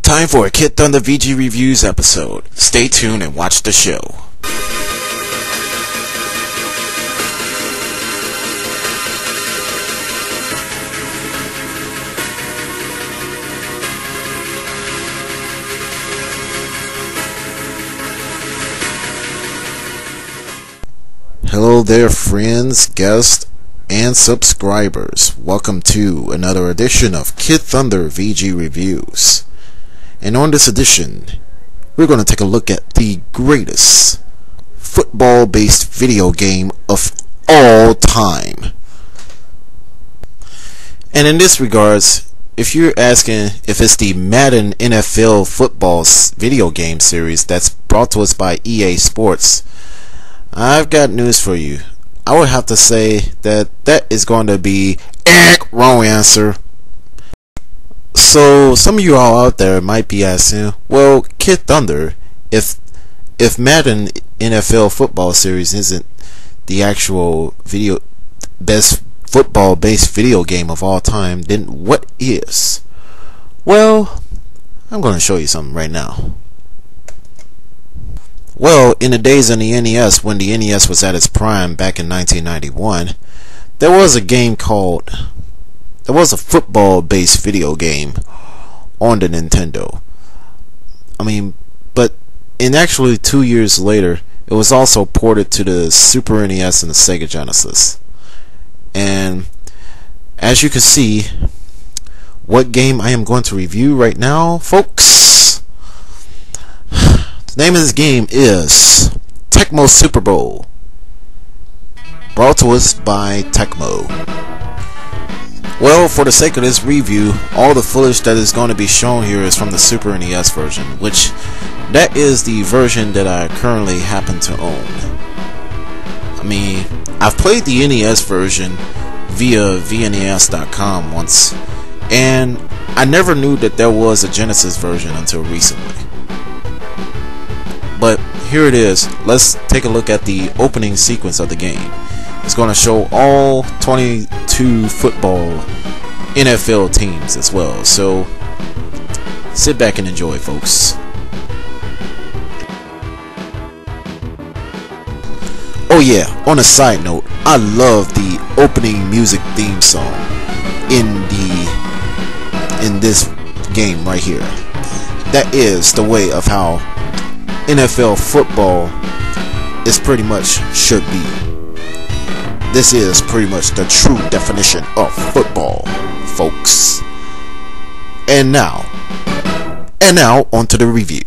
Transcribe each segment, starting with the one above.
Time for a kidThunder VG Reviews episode. Stay tuned and watch the show. Hello there, friends, guests, and subscribers. Welcome to another edition of kidThunder VG Reviews. And on this edition, we're going to take a look at the greatest football-based video game of all time. And in this regards, if you're asking if it's the Madden NFL football video game series that's brought to us by EA Sports, I've got news for you. I would have to say that that is going to be wrong answer. So some of you all out there might be asking, well, kidThunder, if Madden NFL football series isn't the actual best football based video game of all time, then what is? Well, I'm going to show you something right now. Well, in the days of the NES, when the NES was at its prime back in 1991, there was a football-based video game on the Nintendo. But actually 2 years later, it was also ported to the Super NES and the Sega Genesis. And as you can see, what game I am going to review right now, folks? The name of this game is Tecmo Super Bowl, brought to us by Tecmo. Well, for the sake of this review, all the footage that is going to be shown here is from the Super NES version, which that is the version that I currently happen to own. I've played the NES version via vnes.com once, and I never knew that there was a Genesis version until recently. But here it is. Let's take a look at the opening sequence of the game. It's going to show all 22 football NFL teams as well. So sit back and enjoy, folks. Oh yeah, on a side note, I love the opening music theme song in this game right here. That is the way of how NFL football is pretty much should be. This is pretty much the true definition of football, folks. And now onto the review.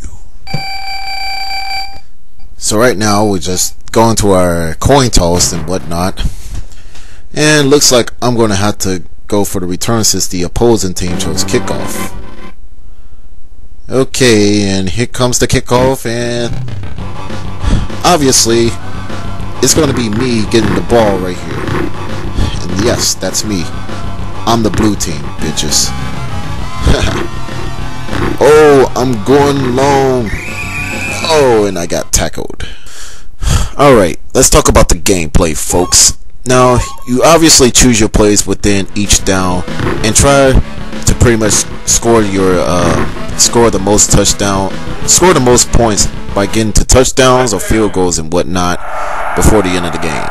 So right now we're just going to our coin toss and whatnot, and looks like I'm going to have to go for the return since the opposing team chose kickoff. Okay, and here comes the kickoff, and obviously it's going to be me getting the ball right here. And yes, that's me. I'm the blue team, bitches. Oh, I'm going long. Oh, and I got tackled. Alright, let's talk about the gameplay, folks. Now, you obviously choose your plays within each down and try to pretty much score the most points by getting to touchdowns or field goals and whatnot before the end of the game.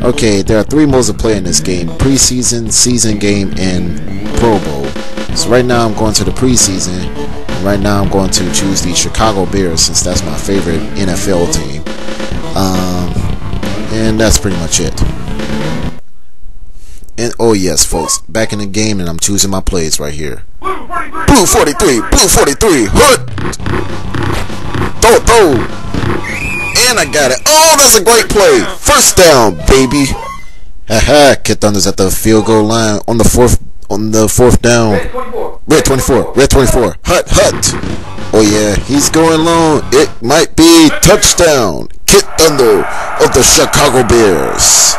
Okay, there are 3 modes of play in this game: preseason, season game, and Pro Bowl. So right now I'm going to the preseason, and right now I'm going to choose the Chicago Bears since that's my favorite NFL team. And that's pretty much it. And oh yes, folks, back in the game, and I'm choosing my plays right here. Blue 43, blue 43, hut! Throw! And I got it. Oh, that's a great play. First down, baby. Haha, kidThunder's at the field goal line on the fourth down. Red 24, red 24, hut. Oh yeah, he's going long. It might be touchdown. kidThunder of the Chicago Bears.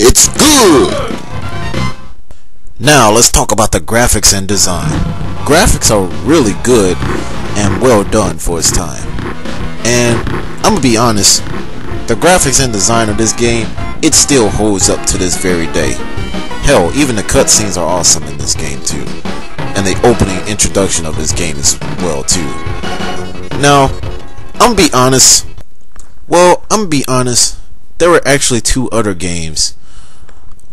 It's good. Now let's talk about the graphics and design. Graphics are really good and well done for its time. And I'm gonna be honest, the graphics and design of this game, it still holds up to this very day. Hell, even the cutscenes are awesome in this game too. And the opening introduction of this game is well too. Now, I'm gonna be honest. There were actually 2 other games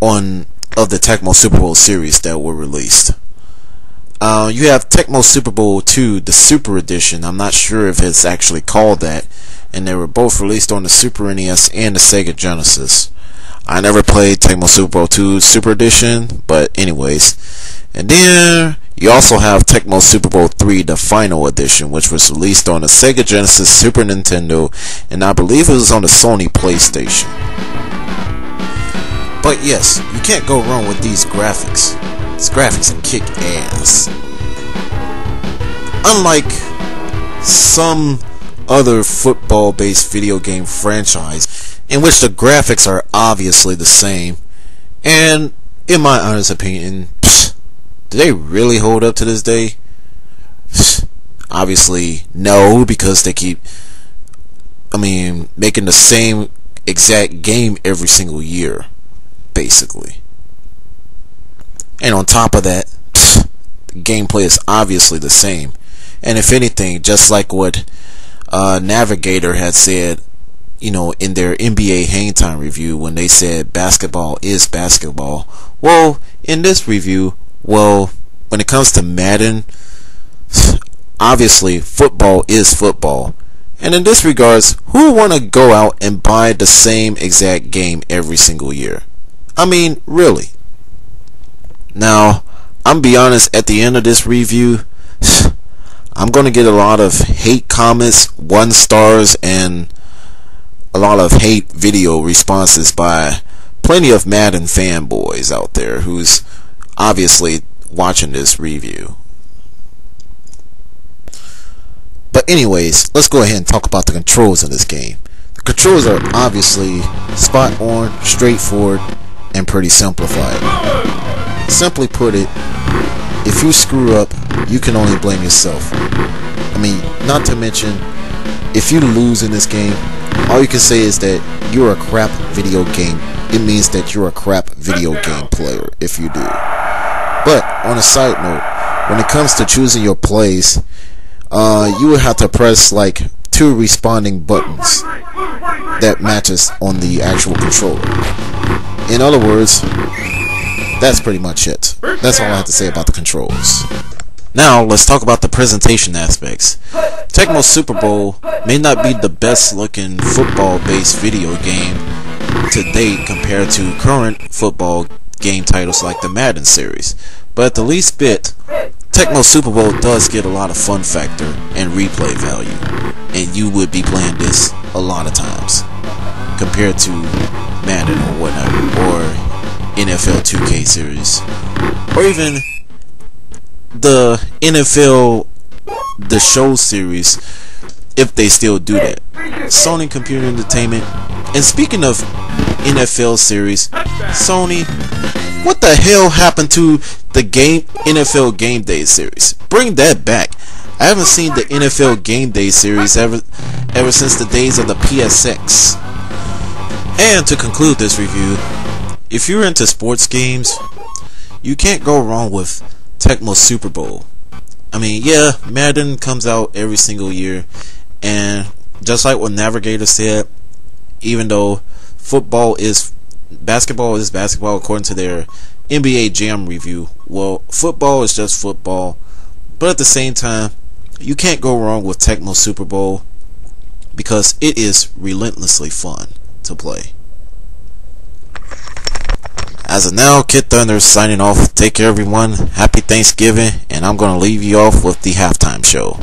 of the Tecmo Super Bowl series that were released. You have Tecmo Super Bowl 2, the Super Edition. I'm not sure if it's actually called that, and they were both released on the Super NES and the Sega Genesis. I never played Tecmo Super Bowl 2 Super Edition, but anyways. And then you also have Tecmo Super Bowl 3, the Final Edition, which was released on the Sega Genesis, Super Nintendo, and I believe it was on the Sony PlayStation. But yes, you can't go wrong with these graphics. These graphics kick ass. Unlike some other football-based video game franchise in which the graphics are obviously the same, and in my honest opinion, do they really hold up to this day? Obviously no, because they keep making the same exact game every single year, basically. And on top of that, the gameplay is obviously the same. And if anything, just like what Navigator had said, in their NBA Hang Time review, when they said basketball is basketball. Well, in this review, when it comes to Madden, obviously football is football. And in this regards, who would want to go out and buy the same exact game every single year? Really? Now, I'm be honest, at the end of this review, I'm going to get a lot of hate comments, 1 stars, and a lot of hate video responses by plenty of Madden fanboys out there who's obviously watching this review. But anyways, let's go ahead and talk about the controls in this game. The controls are obviously spot on, straightforward, and pretty simplified. Simply put it, if you screw up, you can only blame yourself. Not to mention, if you lose in this game, all you can say is that you're a crap video game. It means that you're a crap video game player if you do. But on a side note, when it comes to choosing your plays, you will have to press like 2 responding buttons that matches on the actual controller. In other words, that's pretty much it. That's all I have to say about the controls. Now, let's talk about the presentation aspects. Tecmo Super Bowl may not be the best looking football-based video game to date compared to current football game titles like the Madden series, but at the least bit, Tecmo Super Bowl does get a lot of fun factor and replay value, and you would be playing this a lot of times compared to Madden or whatnot, or NFL 2K series, or even the NFL The Show series, if they still do that. Sony Computer Entertainment. And speaking of NFL series, Sony, what the hell happened to the NFL Game Day series? Bring that back. I haven't seen the NFL Game Day series ever since the days of the PSX. And to conclude this review, if you're into sports games, you can't go wrong with Tecmo Super Bowl. Yeah, Madden comes out every single year, and just like what Navigator said, even though basketball is basketball according to their NBA Jam review, football is just football. But at the same time, you can't go wrong with Tecmo Super Bowl because it is relentlessly fun to play. As of now, kidThunder signing off. Take care, everyone. Happy Thanksgiving, and I'm going to leave you off with the halftime show.